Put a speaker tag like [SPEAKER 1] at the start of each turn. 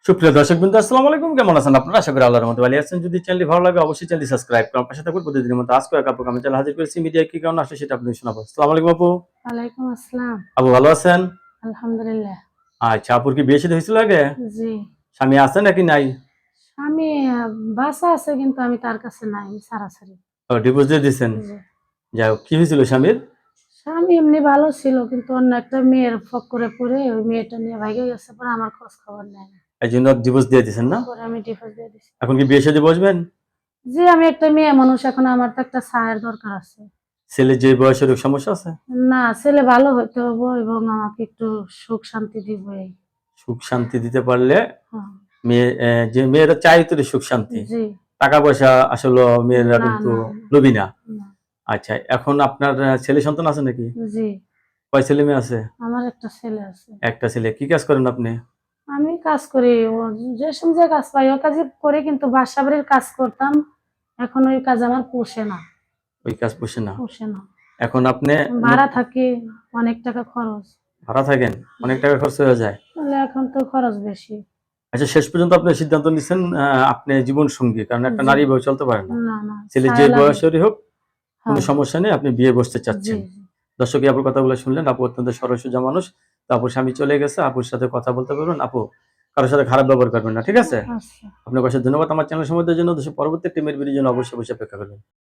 [SPEAKER 1] সুপ্রিয় দর্শকবৃন্দ, আসসালামু আলাইকুম। কেমন আছেন আপনারা? আশা করি আল্লাহর রহমতে ভালো আছেন। যদি চ্যানেলটি ভালো লাগে অবশ্যই চ্যানেলটি সাবস্ক্রাইব করুন। পাশে থাকুন প্রতিদিনের মতো আজকে এক আপু আমি চ্যানেল হাজির করেছি। মিডিয়ায় কি কারণে আসলে সেটা আপনাদের শোনাবো। আসসালামু আলাইকুম আপু।
[SPEAKER 2] ওয়ালাইকুম আসসালাম।
[SPEAKER 1] আপু ভালো আছেন?
[SPEAKER 2] আলহামদুলিল্লাহ।
[SPEAKER 1] আচ্ছা, আপুর কি বিয়ে শাদী হয়েছিল আগে?
[SPEAKER 2] জি।
[SPEAKER 1] স্বামী আছে নাকি নাই?
[SPEAKER 2] স্বামী বাসা আছে কিন্তু আমি তার কাছে নাই। আমি ছাড়াছাড়ি।
[SPEAKER 1] ও, ডিভোর্স দিয়ে দিয়েছেন।
[SPEAKER 2] জি।
[SPEAKER 1] যাই হোক, কি হয়েছিল স্বামীর?
[SPEAKER 2] স্বামী এমনি ভালো ছিল কিন্তু অন্য একটা মেয়ের ফক্করে পড়ে ওই মেয়েটা নিয়ে ভাইগে গেছে, পরে আমার খোঁজ খবর নেয় না।
[SPEAKER 1] এই জন্য ডিভোর্স দিয়ে দিয়েছেন না?
[SPEAKER 2] পরে আমি ডিভোর্স দিয়ে দিছি।
[SPEAKER 1] এখন কি বিয়ে শাদী বসবেন?
[SPEAKER 2] জি, আমি একটা মেয়ে মানুষ, এখন আমার তো একটা ছায়ের দরকার আছে।
[SPEAKER 1] ছেলের যে বয়সের সমস্যা আছে?
[SPEAKER 2] না, ছেলে ভালো হইতে হবে এবং আমাকে একটু সুখ শান্তি দিব এই।
[SPEAKER 1] সুখ শান্তি দিতে পারলে
[SPEAKER 2] হ্যাঁ।
[SPEAKER 1] মেয়ে যে মেয়েরা চাই তো সুখ শান্তি।
[SPEAKER 2] জি।
[SPEAKER 1] টাকা পয়সা আসলে মেয়েরা
[SPEAKER 2] না,
[SPEAKER 1] কিন্তু
[SPEAKER 2] না,
[SPEAKER 1] লোভী না।
[SPEAKER 2] না।
[SPEAKER 1] আচ্ছা, এখন আপনার ছেলে সন্তান আছে নাকি?
[SPEAKER 2] জি,
[SPEAKER 1] কয় ছেলে মেয়ে আছে?
[SPEAKER 2] আমার একটা ছেলে আছে।
[SPEAKER 1] একটা ছেলে। কি কাজ করেন আপনি?
[SPEAKER 2] আমি কাজ করি, ও যে সময় কাজ পাই ও কাজই করি, কিন্তু বাসা বাড়ির কাজ করতাম। এখন ওই কাজ আমার পোষে না।
[SPEAKER 1] ওই কাজ পোষে না।
[SPEAKER 2] পোষে না।
[SPEAKER 1] এখন আপনি
[SPEAKER 2] ভাড়া থাকি, অনেক টাকা খরচ।
[SPEAKER 1] ভাড়া থাকেন, অনেক টাকা খরচ হয়ে যায়।
[SPEAKER 2] তাহলে এখন তো খরচ বেশি।
[SPEAKER 1] আচ্ছা, শেষ পর্যন্ত আপনি সিদ্ধান্ত নিচ্ছেন আপনি জীবন সঙ্গী, কারণ একটা
[SPEAKER 2] জি।
[SPEAKER 1] নারী এভাবে চলতে পারে না।
[SPEAKER 2] না, না,
[SPEAKER 1] ছেলে যে
[SPEAKER 2] ছায়া লাগে।
[SPEAKER 1] বয়সেরই হোক কোনো
[SPEAKER 2] হ্যাঁ।
[SPEAKER 1] সমস্যা নেই, আপনি বিয়ে বসতে
[SPEAKER 2] জি,
[SPEAKER 1] চাচ্ছেন।
[SPEAKER 2] জি।
[SPEAKER 1] দর্শক, আপুর কথাগুলো শুনলেন। আপু অত্যন্ত সরল সোজা মানুষ। তো আপুর স্বামী চলে গেছে, আপুর সাথে কথা বলতে পারবেন। আপু কারোর সাথে খারাপ ব্যবহার করবেন না, ঠিক আছে?
[SPEAKER 2] আচ্ছা।
[SPEAKER 1] আপনাকে অশেষ ধন্যবাদ আমার চ্যানেল সম্বন্ধের জন্য। পরবর্তী টিমের ভিডিওর জন্য অবশ্যই অপেক্ষা করবেন।